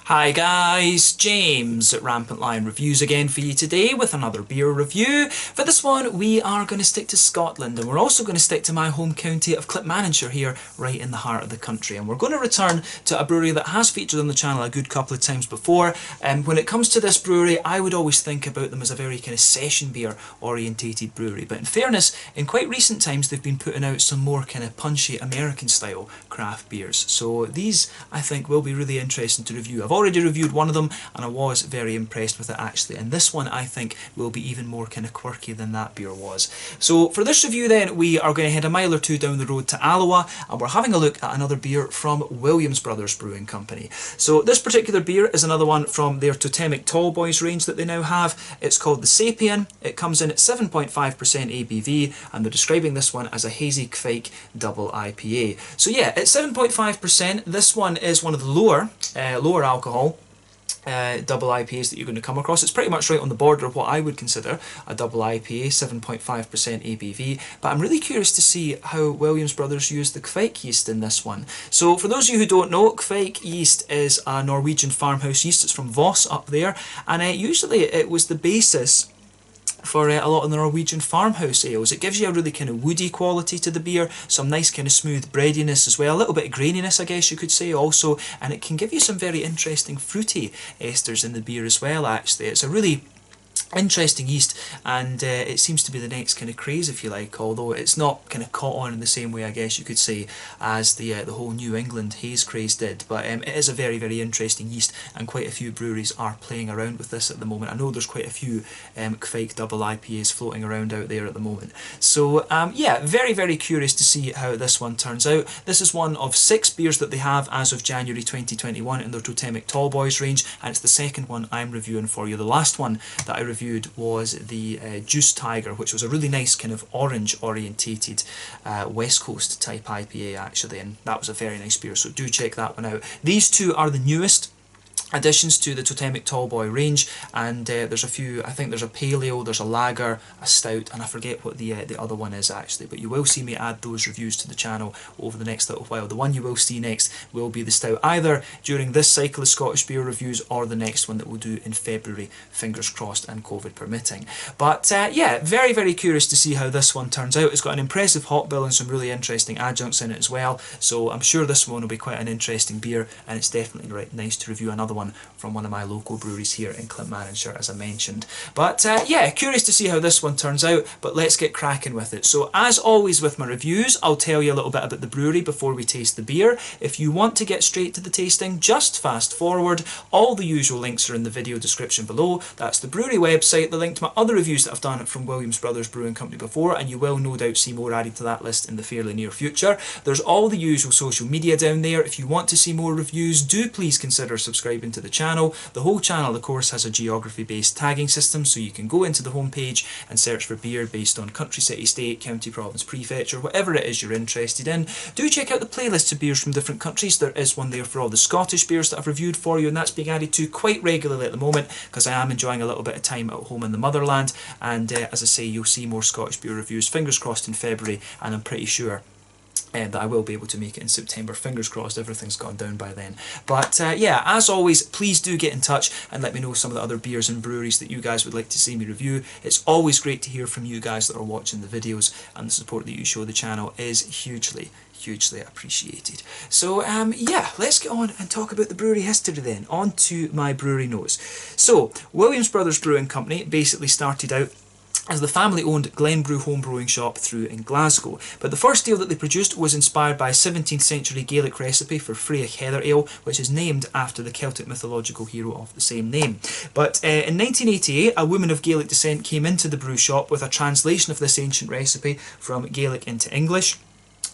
Hi guys, James at Rampant Lion Reviews again for you today with another beer review. For this one we are going to stick to Scotland, and we're also going to stick to my home county of Clackmannanshire here, right in the heart of the country. And we're going to return to a brewery that has featured on the channel a good couple of times before. When it comes to this brewery, I would always think about them as a very kind of session beer orientated brewery. But in fairness, in quite recent times they've been putting out some more kind of punchy American style craft beers. So these I think will be really interesting to review. I've already reviewed one of them and I was very impressed with it actually, and this one I think will be even more kind of quirky than that beer was. So for this review then, we are going to head a mile or two down the road to Alloa, and we're having a look at another beer from Williams Brothers Brewing Company. So this particular beer is another one from their Totemic Tall Boys range that they now have. It's called the Sapien. It comes in at 7.5% ABV, and they're describing this one as a hazy Kveik double IPA. So yeah, at 7.5%, this one is one of the lower alcohol double IPAs that you're going to come across. It's pretty much right on the border of what I would consider a double IPA, 7.5% ABV, but I'm really curious to see how Williams Brothers use the Kveik yeast in this one. So for those of you who don't know, Kveik yeast is a Norwegian farmhouse yeast. It's from Voss up there, and usually it was the basis for a lot of the Norwegian farmhouse ales. It gives you a really kind of woody quality to the beer, some nice kind of smooth breadiness as well, a little bit of graininess I guess you could say also, and it can give you some very interesting fruity esters in the beer as well actually. It's a really interesting yeast, and it seems to be the next kind of craze if you like, although it's not kind of caught on in the same way I guess you could say as the whole New England haze craze did, but it is a very interesting yeast, and quite a few breweries are playing around with this at the moment. I know there's quite a few Kveik double IPAs floating around out there at the moment. So yeah, very curious to see how this one turns out. This is one of 6 beers that they have as of January 2021 in their Totemic Tall Boys range, and it's the second one I'm reviewing for you. The last one that I reviewed was the Juice Tiger, which was a really nice kind of orange orientated West Coast type IPA actually, and that was a very nice beer, so do check that one out. These two are the newest additions to the Totemic Tallboy range, and there's a few. I think there's a pale ale, there's a lager, a stout, and I forget what the other one is actually, but you will see me add those reviews to the channel over the next little while. The one you will see next will be the stout, either during this cycle of Scottish beer reviews or the next one that we'll do in February, fingers crossed and COVID permitting. But yeah, very curious to see how this one turns out. It's got an impressive hop bill and some really interesting adjuncts in it as well, so I'm sure this one will be quite an interesting beer, and it's definitely nice to review another one from one of my local breweries here in Clackmannanshire, as I mentioned. But yeah, curious to see how this one turns out, but let's get cracking with it. So as always with my reviews, I'll tell you a little bit about the brewery before we taste the beer. If you want to get straight to the tasting, just fast forward. All the usual links are in the video description below. That's the brewery website, the link to my other reviews that I've done from Williams Brothers Brewing Company before, and you will no doubt see more added to that list in the fairly near future. There's all the usual social media down there. If you want to see more reviews, do please consider subscribing to the channel. The whole channel of course has a geography based tagging system, so you can go into the homepage and search for beer based on country, city, state, county, province, prefecture, whatever it is you're interested in. Do check out the playlists of beers from different countries. There is one there for all the Scottish beers that I've reviewed for you, and that's being added to quite regularly at the moment because I am enjoying a little bit of time at home in the motherland, and as I say, you'll see more Scottish beer reviews, fingers crossed, in February, and I'm pretty sure that I will be able to make it in September. Fingers crossed, everything's gone down by then. But yeah, as always, please do get in touch and let me know some of the other beers and breweries that you guys would like to see me review. It's always great to hear from you guys that are watching the videos, and the support that you show the channel is hugely appreciated. So yeah, let's get on and talk about the brewery history then. On to my brewery notes. So Williams Brothers Brewing Company basically started out as the family-owned Glenbrew home brewing shop through in Glasgow. But the first ale that they produced was inspired by a 17th century Gaelic recipe for Freya Heather Ale, which is named after the Celtic mythological hero of the same name. But in 1988, a woman of Gaelic descent came into the brew shop with a translation of this ancient recipe from Gaelic into English.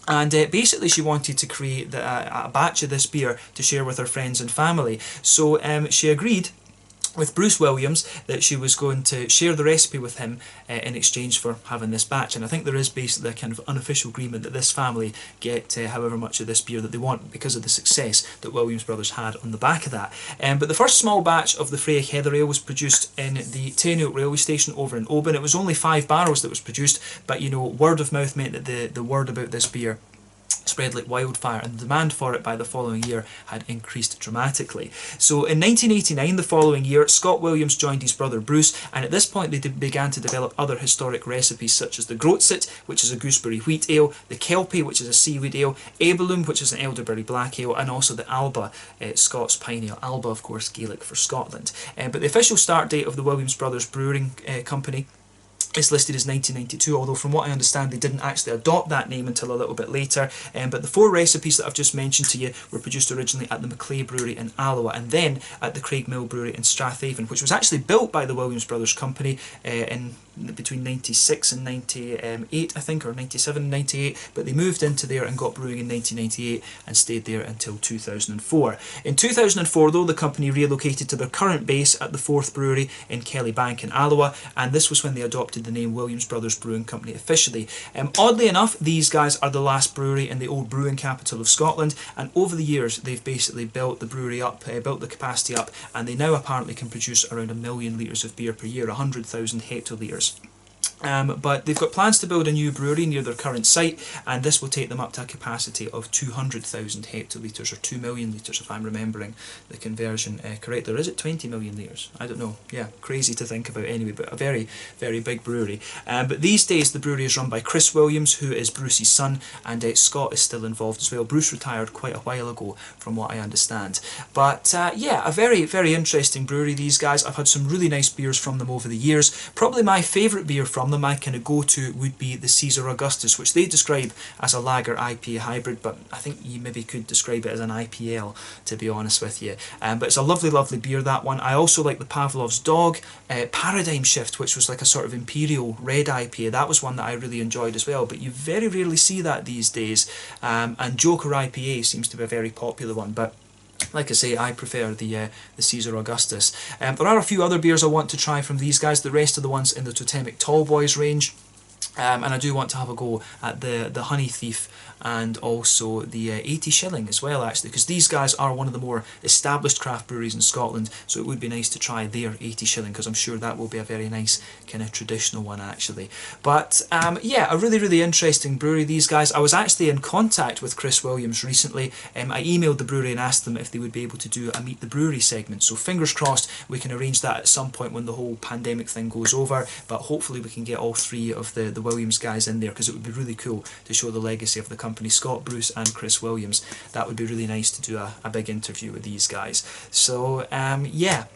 And basically she wanted to create a batch of this beer to share with her friends and family. So she agreed with Bruce Williams that she was going to share the recipe with him in exchange for having this batch, and I think there is basically a kind of unofficial agreement that this family get however much of this beer that they want because of the success that Williams Brothers had on the back of that. But the first small batch of the Freya Heather Ale was produced in the Tenholt railway station over in Oban. It was only 5 barrels that was produced, but you know, word of mouth meant that the word about this beer spread like wildfire, and the demand for it by the following year had increased dramatically. So in 1989, the following year, Scott Williams joined his brother Bruce, and at this point they began to develop other historic recipes such as the Groatsit, which is a gooseberry wheat ale, the Kelpie, which is a seaweed ale, Abelum, which is an elderberry black ale, and also the Alba, Scots pine ale. Alba, of course, Gaelic for Scotland. But the official start date of the Williams Brothers Brewing Company is listed as 1992, although from what I understand they didn't actually adopt that name until a little bit later. But the 4 recipes that I've just mentioned to you were produced originally at the Maclay Brewery in Alloa, and then at the Craigmill Brewery in Strathaven, which was actually built by the Williams Brothers Company in between 96 and 98, I think, or 97 and 98, but they moved into there and got brewing in 1998 and stayed there until 2004. In 2004, though, the company relocated to their current base at the 4th Brewery in Kellybank in Alloa, and this was when they adopted the name Williams Brothers Brewing Company officially. Oddly enough, these guys are the last brewery in the old brewing capital of Scotland, and over the years they've basically built the brewery up, built the capacity up, and they now apparently can produce around 1 million litres of beer per year, 100,000 hectolitres. But they've got plans to build a new brewery near their current site, and this will take them up to a capacity of 200,000 hectolitres, or 2 million litres if I'm remembering the conversion correctly. Or is it 20 million litres? I don't know. Yeah, crazy to think about anyway, but a very, very big brewery. But these days the brewery is run by Chris Williams, who is Bruce's son, and Scott is still involved as well. Bruce retired quite a while ago from what I understand. But yeah, a very, very interesting brewery, these guys. I've had some really nice beers from them over the years. Probably my favourite beer from them, my kind of go-to, would be the Caesar Augustus, which they describe as a lager IPA hybrid, but I think you maybe could describe it as an IPL, to be honest with you. But it's a lovely, lovely beer, that one. I also like the Pavlov's Dog Paradigm Shift, which was like a sort of imperial red IPA. That was one that I really enjoyed as well, but you very rarely see that these days. And Joker IPA seems to be a very popular one, but like I say, I prefer the Caesar Augustus. There are a few other beers I want to try from these guys, the rest of the ones in the Totemic Tallboys range. And I do want to have a go at the Honey Thief and also the 80 Shilling as well, actually, because these guys are one of the more established craft breweries in Scotland, so it would be nice to try their 80 Shilling, because I'm sure that will be a very nice kind of traditional one, actually. But yeah, a really, really interesting brewery, these guys. I was actually in contact with Chris Williams recently. I emailed the brewery and asked them if they would be able to do a Meet the Brewery segment, so fingers crossed we can arrange that at some point when the whole pandemic thing goes over, but hopefully we can get all 3 of the Williams guys in there, because it would be really cool to show the legacy of the company, Scott, Bruce and Chris Williams. That would be really nice to do a big interview with these guys. So yeah,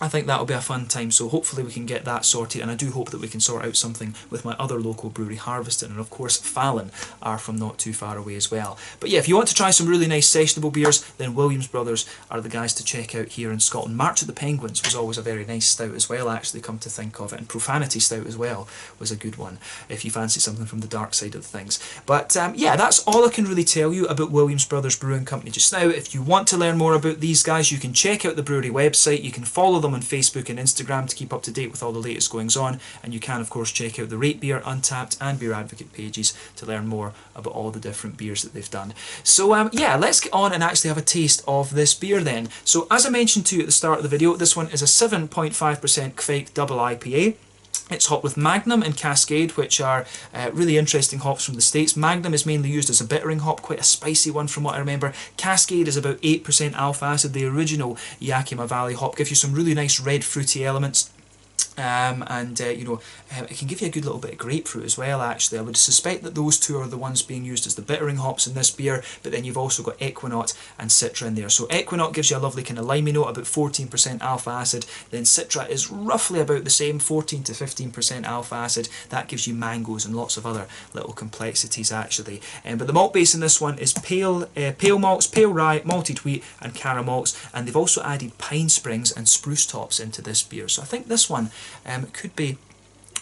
I think that'll be a fun time, so hopefully we can get that sorted, and I do hope that we can sort out something with my other local brewery, Harveston, and of course Fallon are from not too far away as well. But yeah, if you want to try some really nice sessionable beers, then Williams Brothers are the guys to check out here in Scotland. March of the Penguins was always a very nice stout as well, actually, come to think of it, and Profanity Stout as well was a good one, if you fancy something from the dark side of things. But yeah, that's all I can really tell you about Williams Brothers Brewing Company just now. If you want to learn more about these guys, you can check out the brewery website, you can follow them on Facebook and Instagram to keep up to date with all the latest goings on, and you can of course check out the Rate Beer, Untappd and Beer Advocate pages to learn more about all the different beers that they've done. So yeah, let's get on and actually have a taste of this beer then. So as I mentioned to you at the start of the video, this one is a 7.5% Kveik double IPA. It's hopped with Magnum and Cascade, which are really interesting hops from the States. Magnum is mainly used as a bittering hop, quite a spicy one from what I remember. Cascade is about 8% alpha acid. The original Yakima Valley hop gives you some really nice red fruity elements. You know, it can give you a good little bit of grapefruit as well, actually. I would suspect that those 2 are the ones being used as the bittering hops in this beer, but then you've also got Equinaut and Citra in there. So Equinaut gives you a lovely kind of limey note, about 14% alpha acid, then Citra is roughly about the same, 14 to 15% alpha acid. That gives you mangoes and lots of other little complexities, actually. But the malt base in this one is pale malts, pale rye, malted wheat and caramel malts, and they've also added pine springs and spruce tops into this beer. So I think this one could be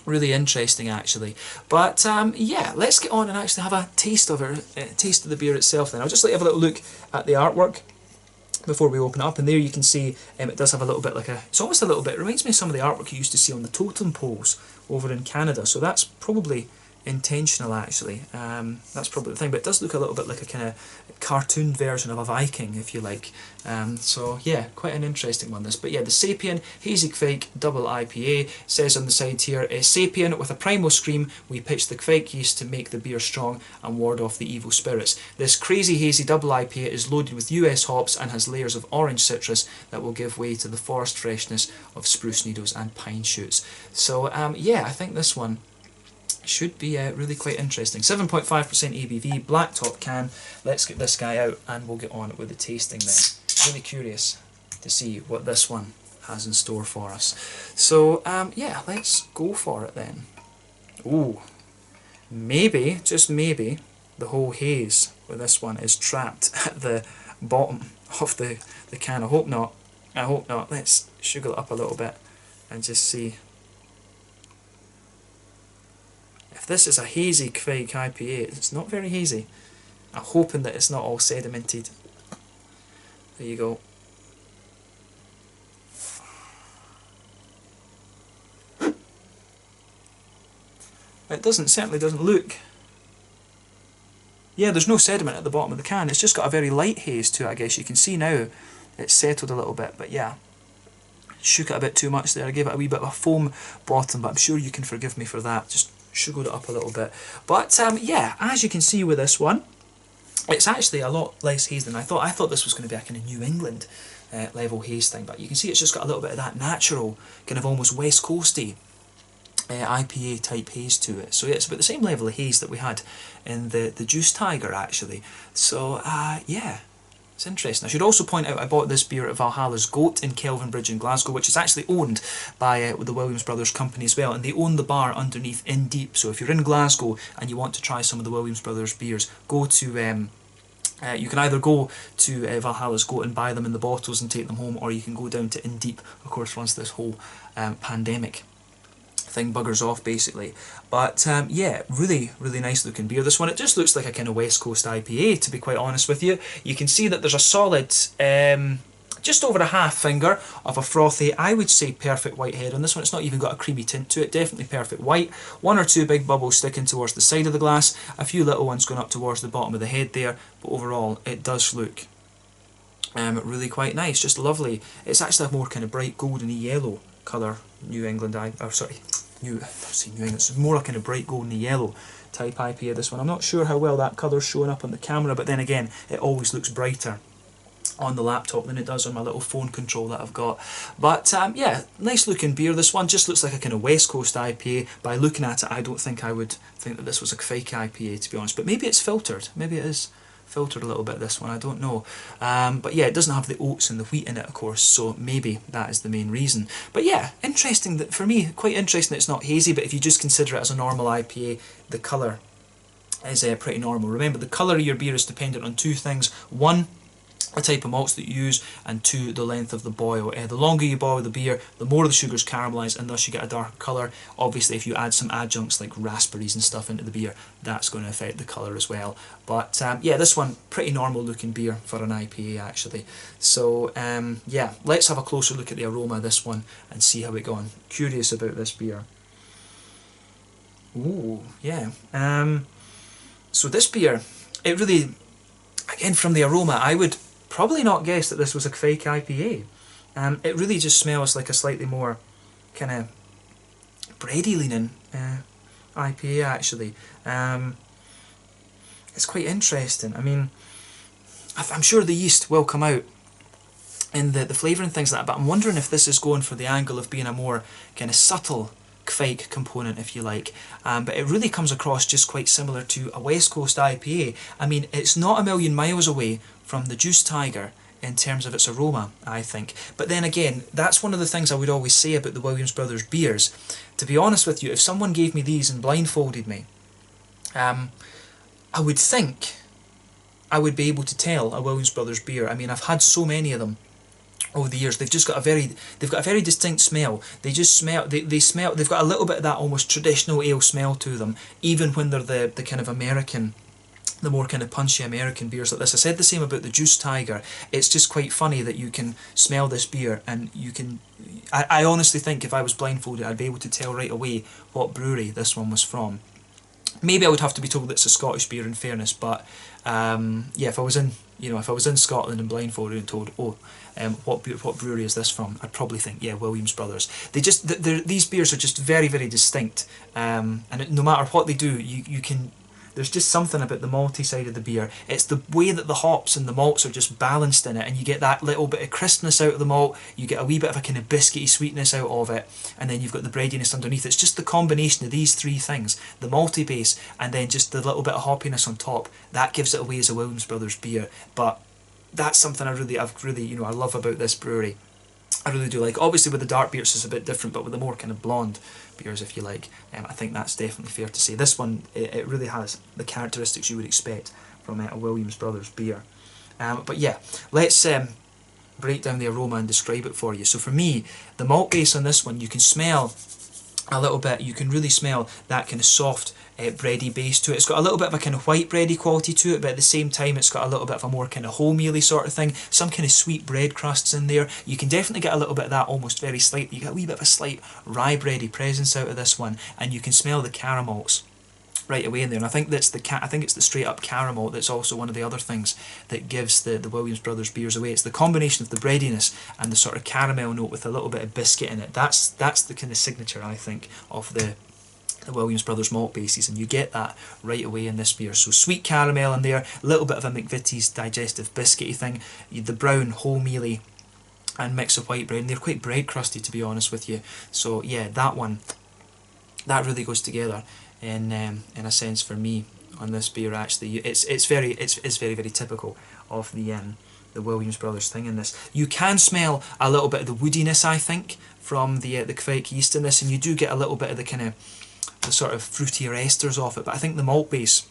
really interesting, actually. But yeah, let's get on and actually have a taste of it, taste of the beer itself then. I'll just let you have a little look at the artwork before we open it up, and there you can see it does have a little bit like it's almost a little bit, it reminds me of some of the artwork you used to see on the totem poles over in Canada, so that's probably intentional actually. That's probably the thing, but it does look a little bit like a kind of cartoon version of a Viking, if you like. So yeah, quite an interesting one this. But yeah, the Sapien Hazy Kveik Double IPA says on the side here, Sapien with a primal scream, we pitch the Kveik yeast to make the beer strong and ward off the evil spirits. This crazy hazy double IPA is loaded with US hops and has layers of orange citrus that will give way to the forest freshness of spruce needles and pine shoots. So yeah, I think this one should be really quite interesting. 7.5% ABV, black top can. Let's get this guy out and we'll get on with the tasting then. Really curious to see what this one has in store for us. So yeah, let's go for it then. Ooh, maybe, just maybe, the whole haze with this one is trapped at the bottom of the can. I hope not. I hope not. Let's sugar it up a little bit and just see. If this is a hazy Kveik IPA, it's not very hazy. I'm hoping that it's not all sedimented. There you go. It certainly doesn't look... Yeah, there's no sediment at the bottom of the can. It's just got a very light haze to it, I guess. You can see now it's settled a little bit, but yeah. Shook it a bit too much there. I gave it a wee bit of a foam bottom, but I'm sure you can forgive me for that. Just sugared it up a little bit. But yeah, as you can see with this one, it's actually a lot less haze than I thought. I thought this was going to be a kind of New England level haze thing, but you can see it's just got a little bit of that natural, kind of almost West Coasty IPA type haze to it. So yeah, it's about the same level of haze that we had in the Juice Tiger actually. So yeah, it's interesting. I should also point out I bought this beer at Valhalla's Goat in Kelvinbridge in Glasgow, which is actually owned by the Williams Brothers company as well, and they own the bar underneath In Deep. So if you're in Glasgow and you want to try some of the Williams Brothers beers, go to you can either go to Valhalla's Goat and buy them in the bottles and take them home, or you can go down to In Deep, of course, once this whole pandemic thing buggers off basically. But yeah, really nice looking beer, this one. It just looks like a kind of West Coast IPA, to be quite honest with you. You can see that there's a solid just over a half finger of a frothy, I would say perfect white head on this one. It's not even got a creamy tint to it, definitely perfect white. One or two big bubbles sticking towards the side of the glass, a few little ones going up towards the bottom of the head there, but overall it does look really quite nice, just lovely. It's actually a more kind of bright goldeny yellow colour New England New England. It's more a kind of bright goldeny yellow type IPA, this one. I'm not sure how well that colour's showing up on the camera, but then again, it always looks brighter on the laptop than it does on my little phone control that I've got. But yeah, nice looking beer. This one just looks like a kind of West Coast IPA. By looking at it, I don't think I would think that this was a Kveik IPA, to be honest. But maybe it's filtered. Maybe it is filtered a little bit, this one, I don't know. But yeah, it doesn't have the oats and the wheat in it, of course, so maybe that is the main reason. But yeah, interesting, that for me, quite interesting that it's not hazy, but if you just consider it as a normal IPA, the colour is pretty normal. Remember, the colour of your beer is dependent on two things. One, the type of malts that you use, and two, the length of the boil. The longer you boil the beer, the more the sugars caramelise, and thus you get a darker colour. Obviously, if you add some adjuncts like raspberries and stuff into the beer, that's going to affect the colour as well. But yeah, this one, pretty normal looking beer for an IPA actually. So yeah, let's have a closer look at the aroma of this one and see how it goes. Curious about this beer. Ooh, yeah. So this beer, it really, again from the aroma, I would probably not guess that this was a Kveik IPA. It really just smells like a slightly more kind of bready leaning IPA actually. It's quite interesting. I mean, I'm sure the yeast will come out in the flavour and things like that, but I'm wondering if this is going for the angle of being a more kind of subtle Kveik component, if you like. But it really comes across just quite similar to a West Coast IPA. I mean, it's not a million miles away from the Juice Tiger in terms of its aroma, I think. But then again, that's one of the things I would always say about the Williams Brothers beers. To be honest with you, if someone gave me these and blindfolded me, I would think I would be able to tell a Williams Brothers beer. I mean, I've had so many of them over the years. They've just got a very distinct smell. They just smell, they smell, they've got a little bit of that almost traditional ale smell to them, even when they're the kind of American, the more kind of punchy American beers like this. I said the same about the Juice Tiger. It's just quite funny that you can smell this beer and you can, I honestly think if I was blindfolded I'd be able to tell right away what brewery this one was from. Maybe I would have to be told it's a Scottish beer in fairness, but yeah, if I was in, if I was in Scotland and blindfolded and told, oh, what brewery is this from? I'd probably think, yeah, Williams Brothers. These beers are just very, very distinct, and no matter what they do, you can. There's just something about the malty side of the beer. It's the way that the hops and the malts are just balanced in it, and you get that little bit of crispness out of the malt, you get a wee bit of a kind of biscuity sweetness out of it, and then you've got the breadiness underneath. It's just the combination of these three things, the malty base, and then just the little bit of hoppiness on top, that gives it away as a Williams Brothers beer. But that's something I love about this brewery. I really do like. Obviously with the dark beers it's a bit different, but with the more kind of blonde beers, if you like, I think that's definitely fair to say. This one, it really has the characteristics you would expect from a Williams Brothers beer. But yeah, let's break down the aroma and describe it for you. So for me, the malt base on this one, you can smell a little bit, you can really smell that kind of soft bready base to it. It's got a little bit of a kind of white bready quality to it, but at the same time it's got a little bit of a more kind of wholemeally sort of thing, some kind of sweet bread crusts in there. You can definitely get a little bit of that, almost very slightly, you get a wee bit of a slight rye bready presence out of this one, and you can smell the caramels right away in there. And I think that's I think it's the straight up caramel that's also one of the other things that gives the Williams Brothers beers away. It's the combination of the breadiness and the sort of caramel note with a little bit of biscuit in it. That's the kind of signature, I think, of the Williams Brothers malt bases, and you get that right away in this beer. So sweet caramel in there, a little bit of a McVitie's digestive biscuity thing, the brown wholemealy and mix of white bread, and they're quite bread crusty, to be honest with you. So yeah, that really goes together in a sense for me on this beer. Actually, it's very very typical of the Williams Brothers thing in this. You can smell a little bit of the woodiness, I think, from the Kveik yeast in this, and you do get a little bit of the kind of the sort of fruitier esters off it. But I think the malt base,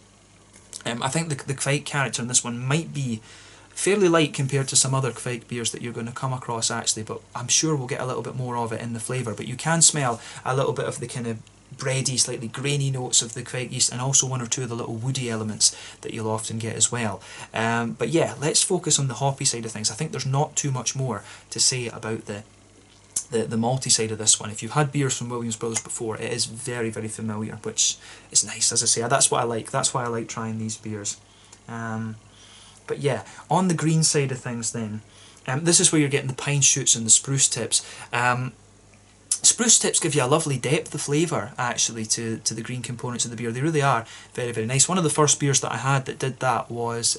I think the Kveik character in this one might be fairly light compared to some other Kveik beers that you're going to come across actually, but I'm sure we'll get a little bit more of it in the flavour. But you can smell a little bit of the kind of bready, slightly grainy notes of the Kveik yeast, and also one or two of the little woody elements that you'll often get as well. But yeah, let's focus on the hoppy side of things. I think there's not too much more to say about the malty side of this one. If you've had beers from Williams Brothers before, it is very, very familiar, which is nice, as I say. That's what I like. That's why I like trying these beers. But yeah, on the green side of things then, this is where you're getting the pine shoots and the spruce tips. Spruce tips give you a lovely depth of flavour, actually, to the green components of the beer. They really are very, very nice. One of the first beers that I had that did that was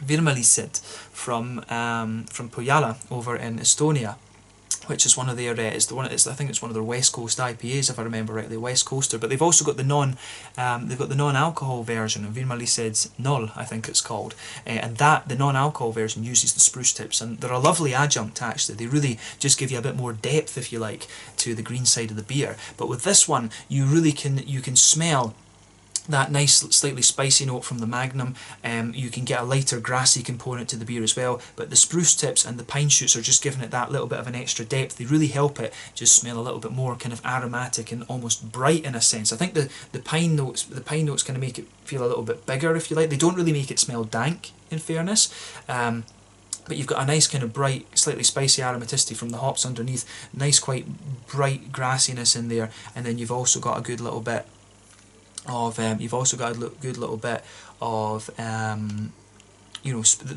Virmalisid from Pojala over in Estonia, which is one of their I think it's one of their West Coast IPAs, if I remember rightly, West Coaster. But they've also got the non-alcohol version of Virmalisid's Null, I think it's called, and the non-alcohol version uses the spruce tips, and they're a lovely adjunct actually. They really just give you a bit more depth, if you like, to the green side of the beer. But with this one, you can smell that nice slightly spicy note from the Magnum. You can get a lighter grassy component to the beer as well, but the spruce tips and the pine shoots are just giving it that little bit of an extra depth. They really help it just smell a little bit more kind of aromatic and almost bright in a sense. I think the pine notes kind of make it feel a little bit bigger, if you like. They don't really make it smell dank, in fairness. But you've got a nice kind of bright, slightly spicy aromaticity from the hops underneath, nice quite bright grassiness in there, and then you've also got a good little bit of the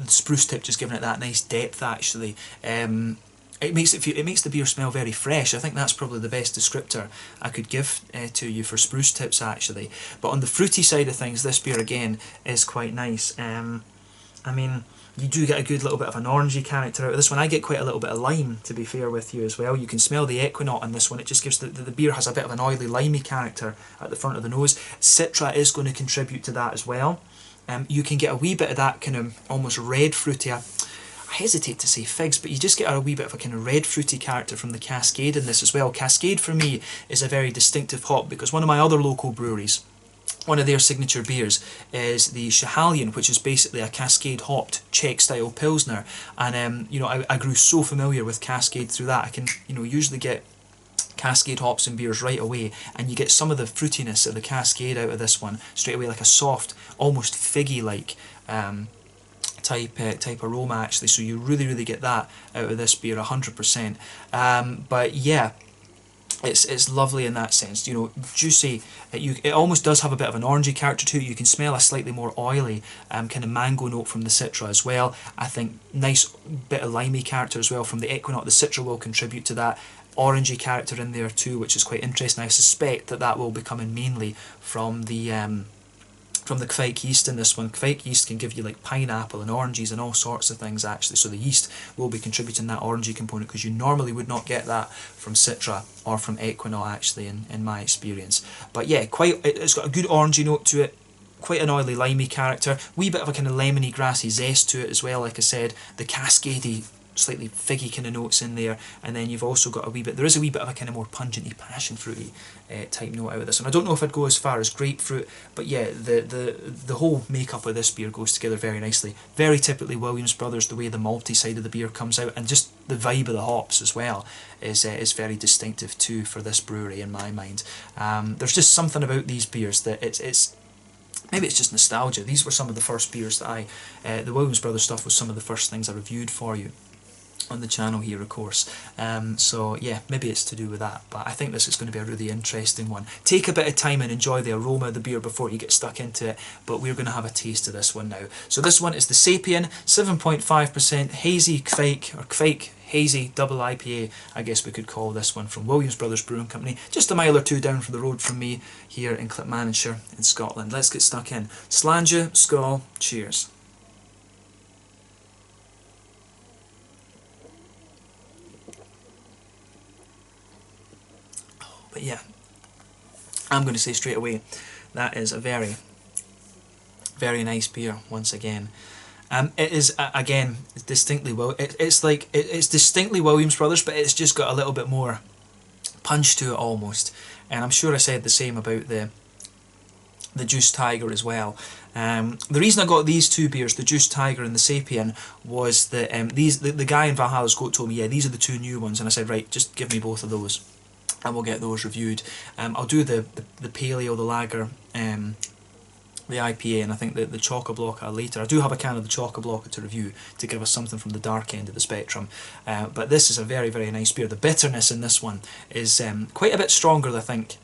spruce tip just giving it that nice depth actually. It makes the beer smell very fresh. I think that's probably the best descriptor I could give to you for spruce tips actually. But on the fruity side of things, this beer again is quite nice. I mean, you do get a good little bit of an orangey character out of this one. I get quite a little bit of lime, to be fair with you as well. You can smell the equinot on this one. It just gives the beer has a bit of an oily, limey character at the front of the nose. Citra is going to contribute to that as well. You can get a wee bit of that kind of almost red fruity. I hesitate to say figs, but you just get a wee bit of a kind of red fruity character from the Cascade in this as well. Cascade for me is a very distinctive hop because one of my other local breweries, one of their signature beers is the Schahalian, which is basically a Cascade hopped Czech style Pilsner. And I grew so familiar with Cascade through that. I can usually get Cascade hops in beers right away, and you get some of the fruitiness of the Cascade out of this one straight away, like a soft, almost figgy like type aroma actually. So you really get that out of this beer 100%. But yeah, it's lovely in that sense, you know, juicy. It almost does have a bit of an orangey character to it. You can smell a slightly more oily kind of mango note from the Citra as well. I think nice bit of limey character as well from the Equinox. The Citra will contribute to that orangey character in there too, which is quite interesting. I suspect that that will be coming mainly from the Kveik yeast in this one. Kveik yeast can give you like pineapple and oranges and all sorts of things actually, so the yeast will be contributing that orangey component, because you normally would not get that from Citra or from Equinox actually in my experience. But yeah, it's got a good orangey note to it, quite an oily limey character, wee bit of a kind of lemony grassy zest to it as well, like I said, the cascadey slightly figgy kind of notes in there, and then you've also got there is a wee bit of a kind of more pungenty passion fruity type note out of this one. I don't know if I'd go as far as grapefruit, but yeah, the whole makeup of this beer goes together very nicely. Very typically Williams Brothers, the way the malty side of the beer comes out, and just the vibe of the hops as well is very distinctive too for this brewery in my mind. There's just something about these beers that it's maybe it's just nostalgia. These were some of the first beers that the Williams Brothers stuff was some of the first things I reviewed for you on the channel here, of course. So yeah, maybe it's to do with that, but I think this is going to be a really interesting one. Take a bit of time and enjoy the aroma of the beer before you get stuck into it, but we're going to have a taste of this one now. So this one is the Sapien 7.5% hazy Kveik, or Kveik hazy double IPA, I guess we could call this one, from Williams Brothers Brewing Company, just a mile or two down from the road from me here in Clackmannanshire in Scotland. Let's get stuck in. Slàinte, skål, cheers. But yeah, I'm going to say straight away, that is a very, very nice beer once again. It is again distinctly it's distinctly Williams Brothers, but it's just got a little bit more punch to it almost. And I'm sure I said the same about the Juice Tiger as well. The reason I got these two beers, the Juice Tiger and the Sapien, was that the guy in Valhalla's Goat told me, yeah, these are the two new ones, and I said, right, just give me both of those, and we'll get those reviewed. I'll do the Paleo, the Lager, the IPA, and I think the Choco-Blocka later. I do have a can of the Choco-Blocka to review to give us something from the dark end of the spectrum. But this is a very, very nice beer. The bitterness in this one is quite a bit stronger, I think,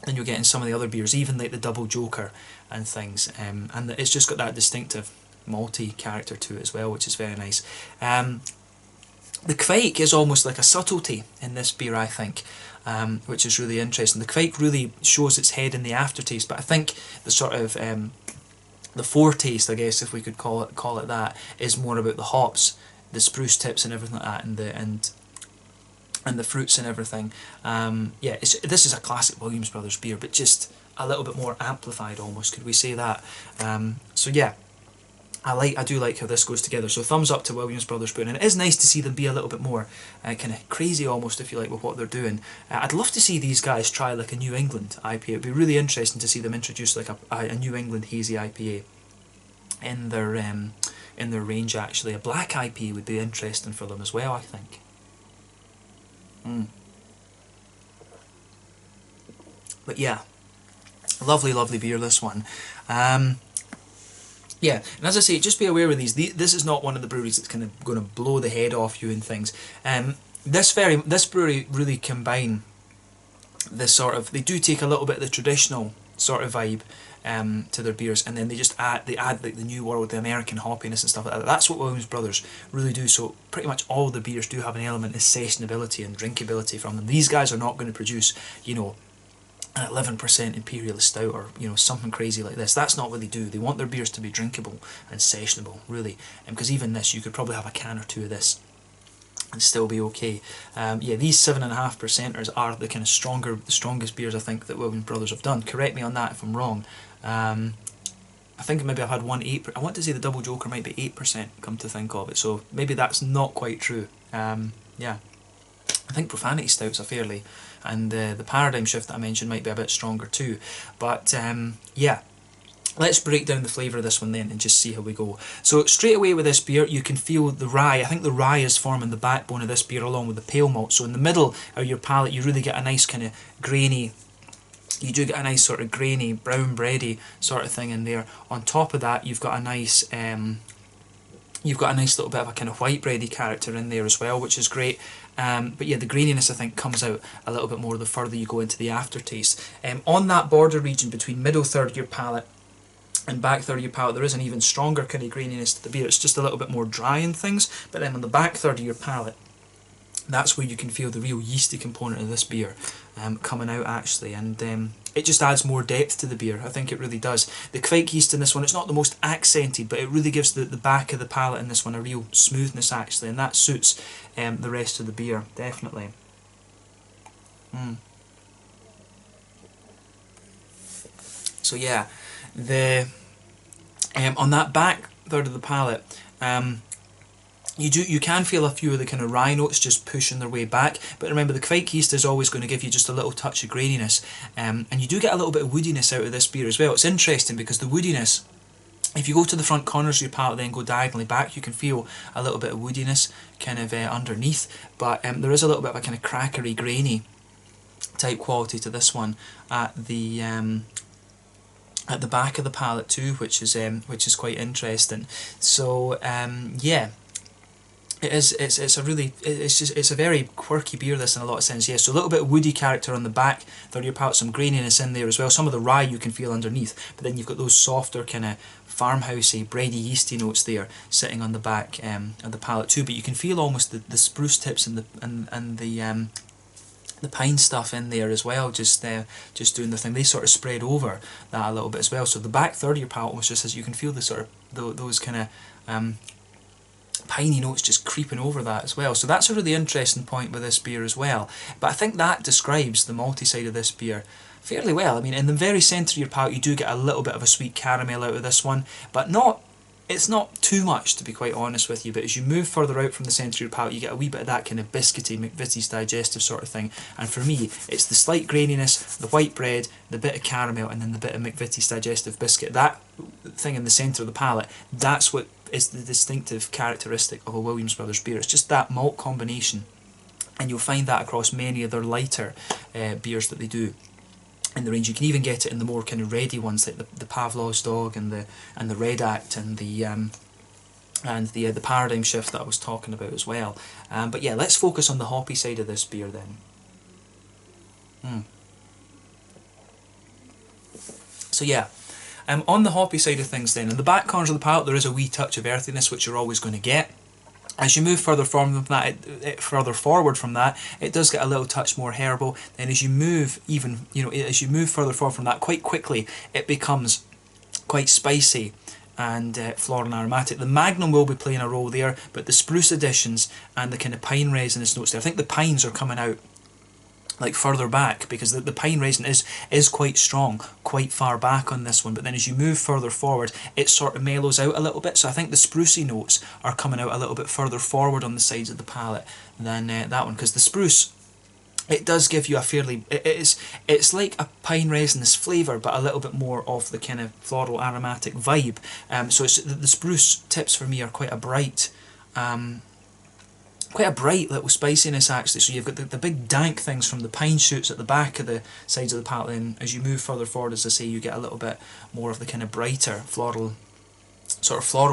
than you'll get in some of the other beers, even like the Double Joker and things. And it's just got that distinctive malty character to it as well, which is very nice. The Kveik is almost like a subtlety in this beer, I think, which is really interesting. The Kveik really shows its head in the aftertaste, but I think the sort of the foretaste, I guess, if we could call it that, is more about the hops, the spruce tips and everything like that, and the fruits and everything. Yeah, this is a classic Williams Brothers beer, but just a little bit more amplified almost, could we say that? So yeah, I do like how this goes together. So thumbs up to Williams Brothers Brewing, and it is nice to see them be a little bit more kind of crazy almost, if you like, with what they're doing. I'd love to see these guys try like a New England IPA. It'd be really interesting to see them introduce like a New England hazy IPA in their range. Actually, a black IPA would be interesting for them as well, I think. But yeah, lovely, lovely beer, this one. Yeah, and as I say, just be aware of these. This is not one of the breweries that's kind of going to blow the head off you and things. This brewery really combine this sort of. They do take a little bit of the traditional sort of vibe to their beers, and then they add like the New World, the American hoppiness and stuff like that. That's what Williams Brothers really do. So pretty much all the beers do have an element of sessionability and drinkability from them. These guys are not going to produce, you know, an 11% Imperial Stout or, you know, something crazy like this. That's not what they do. They want their beers to be drinkable and sessionable, really. Because even this, you could probably have a can or two of this and still be okay. Yeah, these 7.5%ers are the kind of strongest beers I think that Williams Brothers have done. Correct me on that if I'm wrong. I think maybe I've had one 8%. I want to say the Double Joker might be 8%, come to think of it. So maybe that's not quite true. Yeah. I think Profanity Stouts are fairly, and the Paradigm Shift that I mentioned might be a bit stronger too. But yeah, let's break down the flavour of this one then and just see how we go. So straight away with this beer, you can feel the rye. I think the rye is forming the backbone of this beer along with the pale malt. So in the middle of your palate, you really get a nice kind of grainy, you do get a nice sort of grainy, brown bready sort of thing in there. On top of that, you've got a nice You've got a nice little bit of a kind of white bready character in there as well, which is great. But yeah, the graininess I think comes out a little bit more the further you go into the aftertaste. On that border region between middle third of your palate and back third of your palate, there is an even stronger kind of graininess to the beer. It's just a little bit more dry in things. But then on the back third of your palate, that's where you can feel the real yeasty component of this beer coming out actually, and it just adds more depth to the beer. I think it really does. The Kveik yeast in this one, it's not the most accented, but it really gives the back of the palate in this one a real smoothness actually, and that suits the rest of the beer, definitely. So yeah, the on that back third of the palate, you can feel a few of the kind of rye notes just pushing their way back, but remember the Kveik yeast is always going to give you just a little touch of graininess, and you do get a little bit of woodiness out of this beer as well. It's interesting because the woodiness, if you go to the front corners of your palate then go diagonally back, you can feel a little bit of woodiness kind of underneath, but there is a little bit of a kind of crackery, grainy type quality to this one at the back of the palate too, which is quite interesting. So yeah. It's a very quirky beer, this, in a lot of sense. Yeah, so a little bit of woody character on the back, third of your palate, some graininess in there as well. Some of the rye you can feel underneath, but then you've got those softer kind of farmhousey, bready, yeasty notes there sitting on the back of the palate too. But you can feel almost the spruce tips and the pine stuff in there as well, just doing the thing. They sort of spread over that a little bit as well. So the back third of your palate almost just as you can feel the sort of those kind of piney notes just creeping over that as well. So that's a really interesting point with this beer as well. But I think that describes the malty side of this beer fairly well. I mean, in the very centre of your palate you do get a little bit of a sweet caramel out of this one, but it's not too much, to be quite honest with you. But as you move further out from the centre of your palate, you get a wee bit of that kind of biscuity, McVitie's digestive sort of thing. And for me, it's the slight graininess, the white bread, the bit of caramel, and then the bit of McVitie's digestive biscuit. That thing in the centre of the palate, that's what is the distinctive characteristic of a Williams Brothers beer. It's just that malt combination, and you'll find that across many of their lighter beers that they do in the range. You can even get it in the more kind of ready ones, like the Pavlov's Dog and the Red Act and the Paradigm Shift that I was talking about as well. But yeah, let's focus on the hoppy side of this beer then. So yeah. On the hoppy side of things then, in the back corners of the palate there is a wee touch of earthiness, which you're always going to get. As you move further forward from that, it does get a little touch more herbal. Then as you move as you move further forward from that, quite quickly it becomes quite spicy and floral and aromatic. The Magnum will be playing a role there, but the spruce additions and the kind of pine resinous notes there, I think the pines are coming out like further back, because the pine resin is quite strong, quite far back on this one, but then as you move further forward it sort of mellows out a little bit. So I think the sprucey notes are coming out a little bit further forward on the sides of the palate than that one, because the spruce, it does give you a fairly, it's like a pine resinous flavour, but a little bit more of the kind of floral aromatic vibe. So it's, the spruce tips for me are quite a bright little spiciness actually. So you've got the big dank things from the pine shoots at the back of the sides of the palate, and as you move further forward, as I say, you get a little bit more of the kind of brighter floral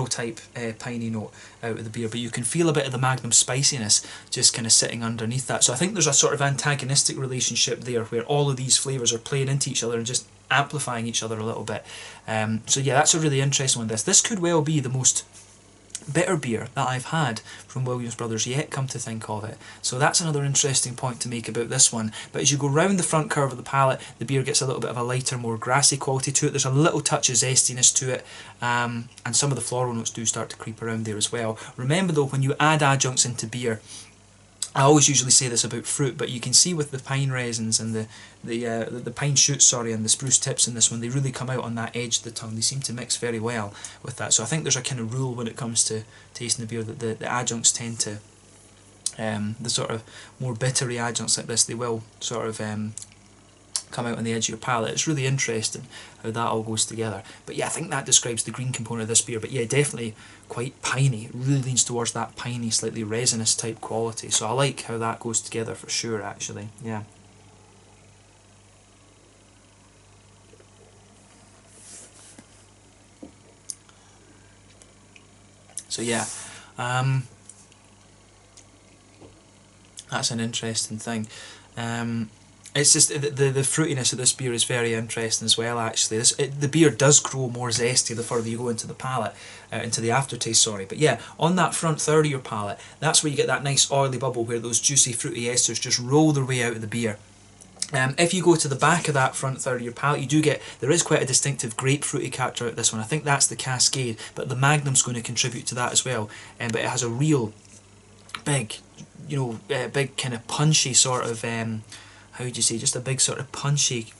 type piney note out of the beer, but you can feel a bit of the Magnum spiciness just kind of sitting underneath that. So I think there's a sort of antagonistic relationship there where all of these flavours are playing into each other and just amplifying each other a little bit. So yeah, that's a really interesting one. This could well be the most bitter beer that I've had from Williams Brothers yet, come to think of it. So that's another interesting point to make about this one. But as you go round the front curve of the palate, the beer gets a little bit of a lighter, more grassy quality to it. There's a little touch of zestiness to it, and some of the floral notes do start to creep around there as well. Remember though, when you add adjuncts into beer, I always usually say this about fruit, but you can see with the pine resins and the pine shoots, and the spruce tips in this one, they really come out on that edge of the tongue. They seem to mix very well with that. So I think there's a kind of rule when it comes to tasting the beer that the adjuncts tend to, the sort of more bittery adjuncts like this, they will sort of come out on the edge of your palate. It's really interesting how that all goes together. But yeah, I think that describes the green component of this beer. But yeah, definitely quite piney. It really leans towards that piney, slightly resinous type quality. So I like how that goes together for sure, actually. Yeah. So yeah, That's an interesting thing. It's just the fruitiness of this beer is very interesting as well. Actually, the beer does grow more zesty the further you go into the palate, into the aftertaste. Sorry, but yeah, on that front third of your palate, that's where you get that nice oily bubble where those juicy fruity esters just roll their way out of the beer. If you go to the back of that front third of your palate, there is quite a distinctive grapefruity character out this one. I think that's the Cascade, but the Magnum's going to contribute to that as well. But it has a real big, big kind of punchy sort of, how would you say, just a big sort of punchy,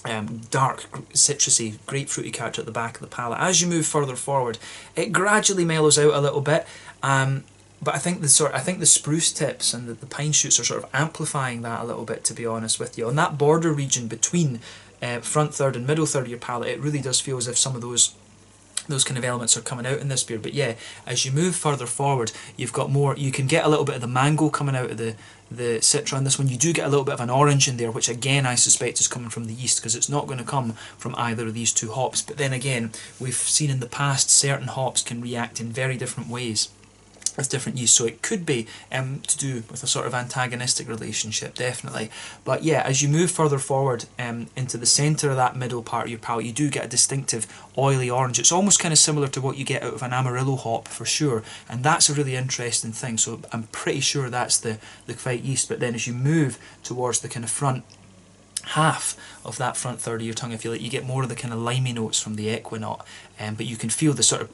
dark, citrusy, grapefruity character at the back of the palate. As you move further forward, it gradually mellows out a little bit. But I think the spruce tips and the pine shoots are sort of amplifying that a little bit, to be honest with you. On that border region between front third and middle third of your palate, it really does feel as if some of those kind of elements are coming out in this beer. But yeah, as you move further forward, you've got more. You can get a little bit of the mango coming out of the Citra in this one. You do get a little bit of an orange in there, which again I suspect is coming from the yeast, because it's not going to come from either of these two hops. But then again, we've seen in the past certain hops can react in very different ways with different yeast, so it could be to do with a sort of antagonistic relationship, definitely. But yeah, as you move further forward into the centre of that middle part of your palate, you do get a distinctive oily orange. It's almost kind of similar to what you get out of an Amarillo hop for sure, and that's a really interesting thing. So I'm pretty sure that's the Kveik yeast. But then as you move towards the kind of front half of that front third of your tongue, if you like, you get more of the kind of limey notes from the Equinaut, but you can feel the sort of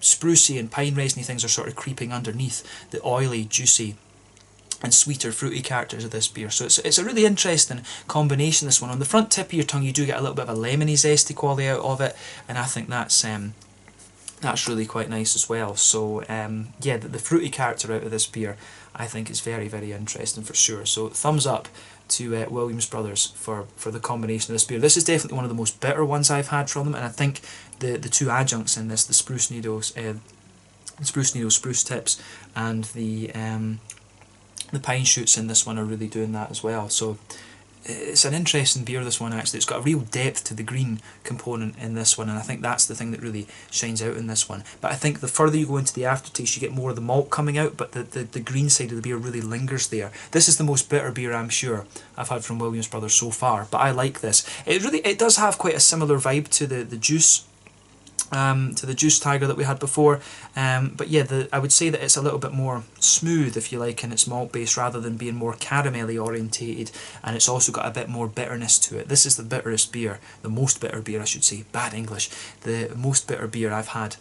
sprucey and pine resiny things are sort of creeping underneath the oily, juicy and sweeter fruity characters of this beer. So it's a really interesting combination, this one. On the front tip of your tongue you do get a little bit of a lemony zesty quality out of it, and I think that's really quite nice as well. So yeah, the fruity character out of this beer I think is very, very interesting for sure. So thumbs up to Williams Brothers for the combination of this beer. This is definitely one of the most bitter ones I've had from them, and I think the two adjuncts in this, the spruce needles, spruce tips, and the pine shoots in this one are really doing that as well. So it's an interesting beer, this one. Actually, it's got a real depth to the green component in this one, and I think that's the thing that really shines out in this one. But I think the further you go into the aftertaste, you get more of the malt coming out, but the green side of the beer really lingers there. This is the most bitter beer, I'm sure, I've had from Williams Brothers so far, but I like this. It does have quite a similar vibe to the juice. To the Juice Tiger that we had before, but yeah, I would say that it's a little bit more smooth, if you like, in its malt base, rather than being more caramelly orientated, and it's also got a bit more bitterness to it. This is the bitterest beer, the most bitter beer I should say, bad English, the most bitter beer I've had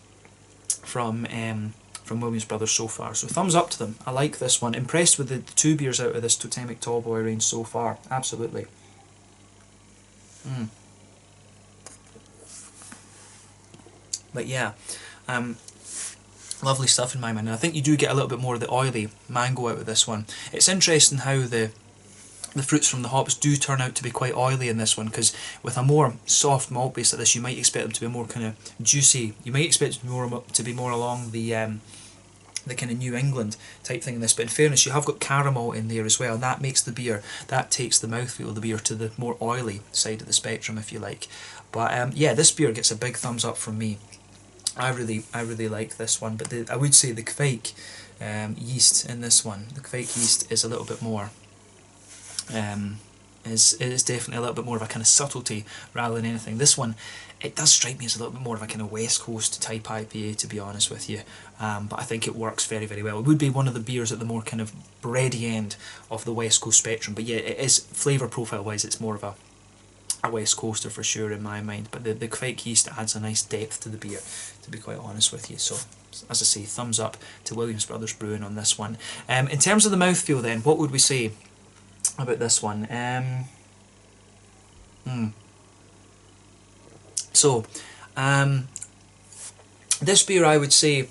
from Williams Brothers so far. So thumbs up to them. I like this one. Impressed with the two beers out of this Totemic Tallboy range so far, absolutely. But yeah, lovely stuff in my mind. And I think you do get a little bit more of the oily mango out of this one. It's interesting how the fruits from the hops do turn out to be quite oily in this one, because with a more soft malt base like this, you might expect them to be more kind of juicy. You might expect them to be more along the kind of New England type thing in this, but in fairness, you have got caramel in there as well, and that makes the beer, that takes the mouthfeel of the beer to the more oily side of the spectrum, if you like. But yeah, this beer gets a big thumbs up from me. I really like this one, but I would say the Kveik yeast in this one, the Kveik yeast is a little bit more, is definitely a little bit more of a kind of subtlety rather than anything. This one, it does strike me as a little bit more of a kind of West Coast type IPA, to be honest with you, but I think it works very, very well. It would be one of the beers at the more kind of bready end of the West Coast spectrum, but yeah, it is, flavour profile wise, it's more of a West Coaster for sure in my mind, but the Kveik yeast adds a nice depth to the beer, to be quite honest with you. So as I say, thumbs up to Williams Brothers Brewing on this one. In terms of the mouthfeel then, what would we say about this one? So this beer, I would say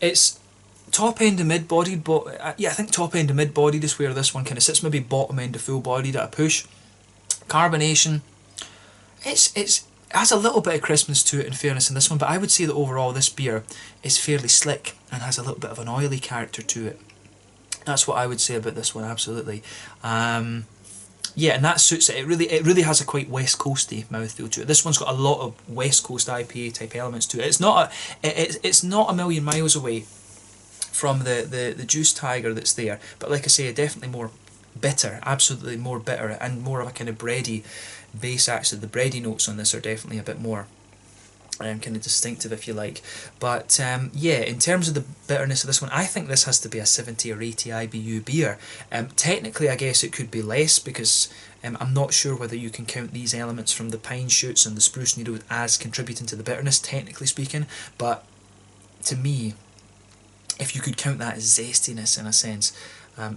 it's top end to mid-bodied, but yeah, I think top end to mid-bodied is where this one kind of sits, maybe bottom end to full-bodied at a push. Carbonation, it has a little bit of crispness to it, in fairness, in this one, but I would say that overall this beer is fairly slick and has a little bit of an oily character to it. That's what I would say about this one, absolutely. yeah, and that suits it. It really has a quite West Coasty mouthfeel to it. This one's got a lot of West Coast IPA type elements to it. It's not a million miles away from the Juice Tiger that's there, but like I say, definitely more bitter, absolutely more bitter, and more of a kind of bready base. Actually, the bready notes on this are definitely a bit more kind of distinctive, if you like. But yeah, in terms of the bitterness of this one, I think this has to be a 70 or 80 IBU beer. Technically, I guess it could be less, because I'm not sure whether you can count these elements from the pine shoots and the spruce needle as contributing to the bitterness, technically speaking. But to me, if you could count that as zestiness in a sense,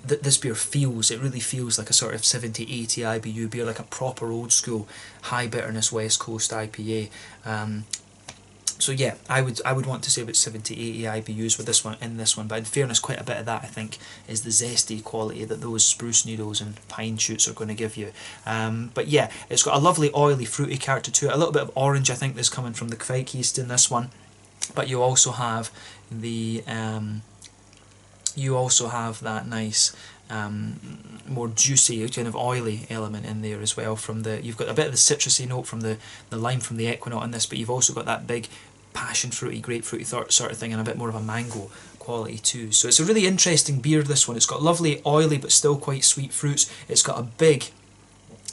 this beer it really feels like a sort of 70, 80 IBU beer, like a proper old school high bitterness West Coast IPA. So yeah, I would want to say about 70, 80 IBUs with this one, but in fairness, quite a bit of that I think is the zesty quality that those spruce needles and pine shoots are going to give you. But yeah, it's got a lovely oily fruity character to it, a little bit of orange I think that's coming from the Kveik yeast in this one, but you also have the that nice more juicy kind of oily element in there as well. You've got a bit of the citrusy note from the lime from the Equinaut in this, but you've also got that big passion fruity, grapefruity sort of thing, and a bit more of a mango quality too. So it's a really interesting beer, this one. It's got lovely oily but still quite sweet fruits. It's got a big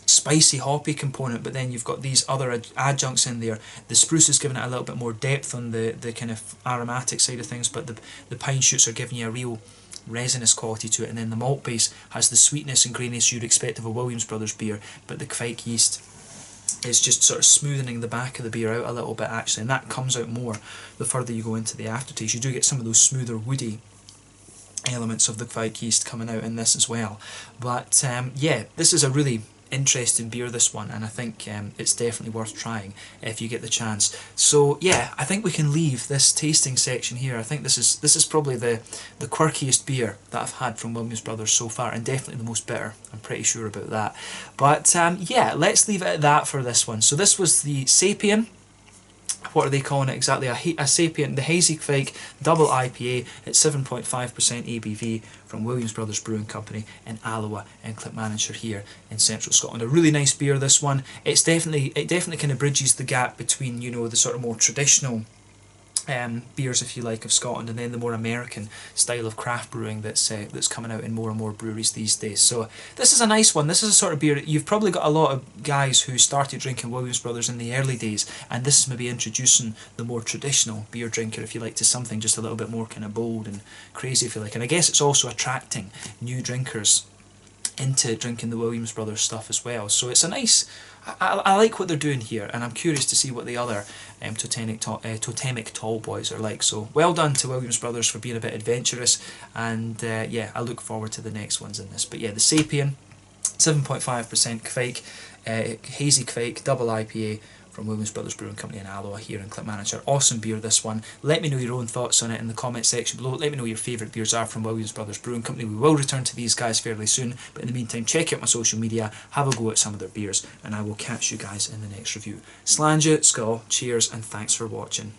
spicy hoppy component, but then you've got these other adjuncts in there. The spruce is giving it a little bit more depth on the kind of aromatic side of things, but the pine shoots are giving you a real resinous quality to it, and then the malt base has the sweetness and graininess you'd expect of a Williams Brothers beer, but the Kveik yeast is just sort of smoothing the back of the beer out a little bit actually, and that comes out more the further you go into the aftertaste. You do get some of those smoother woody elements of the Kveik yeast coming out in this as well. But yeah, this is a really interesting beer, this one, and I think it's definitely worth trying if you get the chance. So yeah, I think we can leave this tasting section here. I think this is probably the quirkiest beer that I've had from Williams Brothers so far, and definitely the most bitter. I'm pretty sure about that. But yeah, let's leave it at that for this one. So this was the Sapien. What are they calling it exactly? A Sapien, the Hazy Kveik Double IPA at 7.5% ABV from Williams Brothers Brewing Company in Alloa in Clackmannanshire here in central Scotland. A really nice beer, this one. It definitely kind of bridges the gap between, you know, the sort of more traditional beers, if you like, of Scotland, and then the more American style of craft brewing that's coming out in more and more breweries these days. So this is a nice one. This is a sort of beer, you've probably got a lot of guys who started drinking Williams Brothers in the early days, and this is maybe introducing the more traditional beer drinker, if you like, to something just a little bit more kind of bold and crazy, if you like. And I guess it's also attracting new drinkers into drinking the Williams Brothers stuff as well. So it's a nice, I like what they're doing here, and I'm curious to see what the other totemic tall boys are like. So well done to Williams Brothers for being a bit adventurous, and yeah, I look forward to the next ones in this. But yeah, the Sapien 7.5% Kveik, Hazy Kveik Double IPA from Williams Brothers Brewing Company in Alloa here in Clackmannanshire. Awesome beer, this one. Let me know your own thoughts on it in the comment section below. Let me know what your favourite beers are from Williams Brothers Brewing Company. We will return to these guys fairly soon, but in the meantime, check out my social media, have a go at some of their beers, and I will catch you guys in the next review. Slàinte, skål, cheers, and thanks for watching.